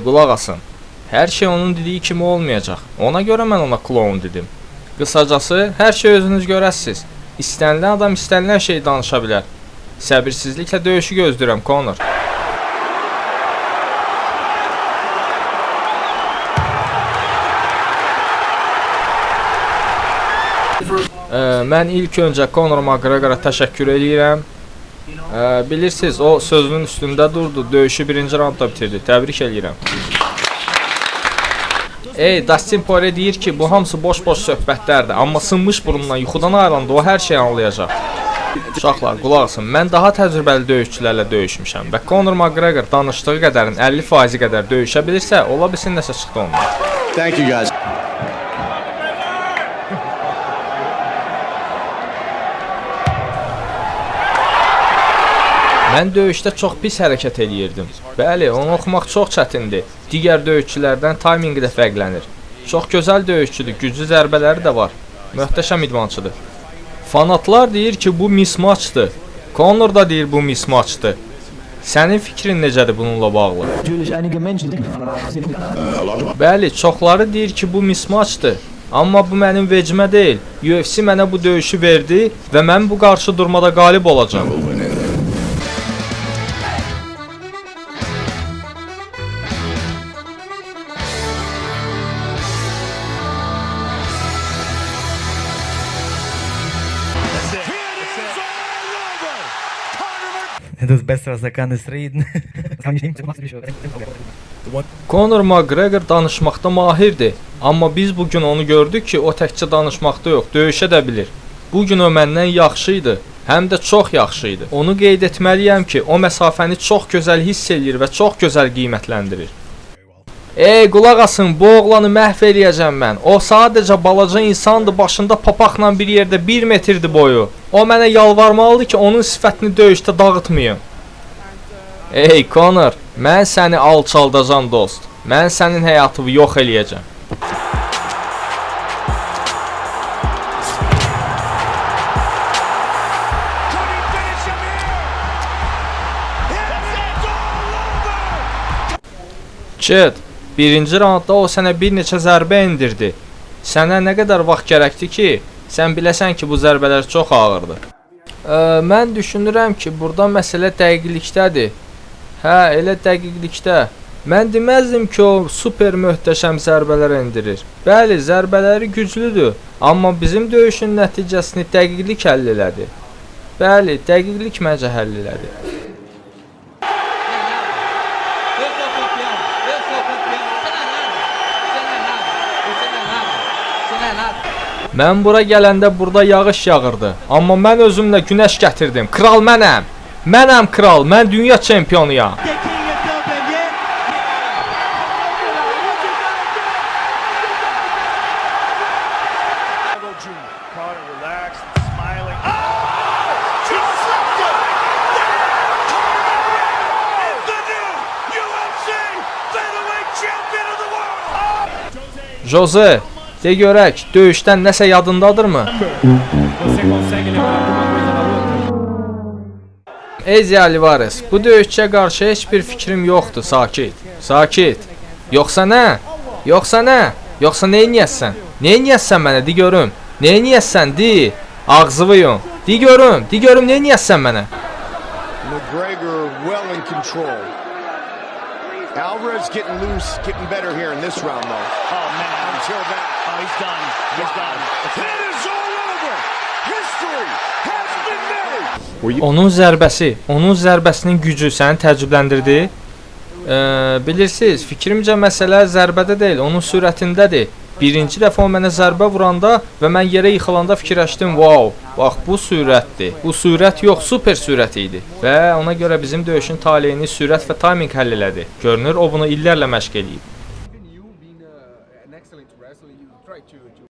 Qulaq asın. Hər şey onun dediyi kimi olmayacaq. Ona görə mən ona kloun dedim. Qısacası, hər şey özünüz görəsiniz. İstənilən adam istənilən şey danışa bilər. Səbirsizliklə döyüşü gözləyirəm, Conor. Mən ilk öncə Conor McGregor'a təşəkkür edirəm. Bilirsiniz, o sözünün üstündə durdu, döyüşü birinci raundda bitirdi. Təbrik edirəm. Dustin Poirier deyir ki, bu hamısı boş-boş söhbətlərdir, amma sınmış burundan yuxudan ayrılanda o hər şeyi anlayacaq. Uşaqlar, qulaq asın, mən daha təcrübəli döyüşçülərlə döyüşmüşəm və Conor McGregor danışdığı qədərin 50% qədər döyüşə bilirsə, ola bilsin nəsə çıxdı ondan. Thank you guys. Mən döyüşdə çox pis hərəkət eləyirdim. Bəli, onu oxumaq çox çətindir. Digər döyüşçülərdən tayminqi də fərqlənir. Çox gözəl döyüşçüdür, güclü zərbələri də var. Möhtəşəm idmançıdır. Fanatlar deyir ki, bu mismatchdır. Conor da deyir bu mismatchdır. Sənin fikrin necədir bununla bağlı? Bəli, çoxları deyir ki, bu mismatchdır. Amma bu mənim vecimə deyil. UFC mənə bu döyüşü verdi və mən bu qarşı durmada qalib olacağam. Тут быстро заканы строит. Conor McGregor danışmaqda mahirdir. Amma biz bugün onu gördük ki, o təkcə danışmaqda yox, döyüşə də bilir. Bugün o məndən yaxşı idi, həm də çox yaxşı idi. Onu qeyd etməliyəm ki, o məsafəni çox gözəl hiss eləyir və çox gözəl qiymətləndirir. Qulaq asın, bu oğlanı məhv eləyəcəm mən. O sadəcə balaca insandır, başında papaqla bir yerdə 1 metrdir boyu. O mənə yalvarmalıdır ki, onun sifətini döyüşdə dağıtmayın. Conor, mən səni alçaldacam dost. Mən sənin həyatını yox eləyəcəm. Kid, birinci raundda o sənə bir neçə zərbə endirdi. Sənə nə qədər vaxt gərəkdi ki, sən biləsən ki, bu zərbələr çox ağırdır. Mən düşünürəm ki, burada məsələ dəqiqlikdədir. Hə, elə dəqiqlikdə. Mən deməzdim ki, o super möhtəşəm zərbələr endirir. Bəli, zərbələri güclüdür, amma bizim döyüşün nəticəsini dəqiqlik həll elədi. Bəli, dəqiqlik məncə həll elədi. Mən bura gələndə burada yağış yağırdı, amma mən özümlə günəş gətirdim. Kral mənəm. Mənəm kral, mən dünya çempionuyam. Jose, de görək, döyüşdən nəsə yadındadırmı? Ezi Alvarez, bu döyüşçüyə qarşı heç bir fikrim yoxdur, sakit. Sakit. Yoxsa nə? Yoxsa nə? Yoxsa neyniyəsən? Neyniyəsən mənə, de görüm. Neyniyəsən, de. Ağzıvıyım. De görüm, neyniyəsən mənə? McGregor well in control. Alvarez getting loose, getting better here in this round though. Oh man, until that. Oh, he's done. He's done. It is all over. History has been made. Onun zərbəsinin gücü səni təəccübləndirdi? Bilirsiniz, fikrimcə məsələ zərbədə deyil, onun sürətindədir. Birinci dəfə o mənə zərbə vuranda və mən yerə yıxılanda fikirləşdim, wow, bax bu sürətdir. Bu sürət yox, super sürət idi. Və ona görə bizim döyüşün taleyini sürət və timing həll elədi. Görünür, o bunu illərlə məşq eləyib.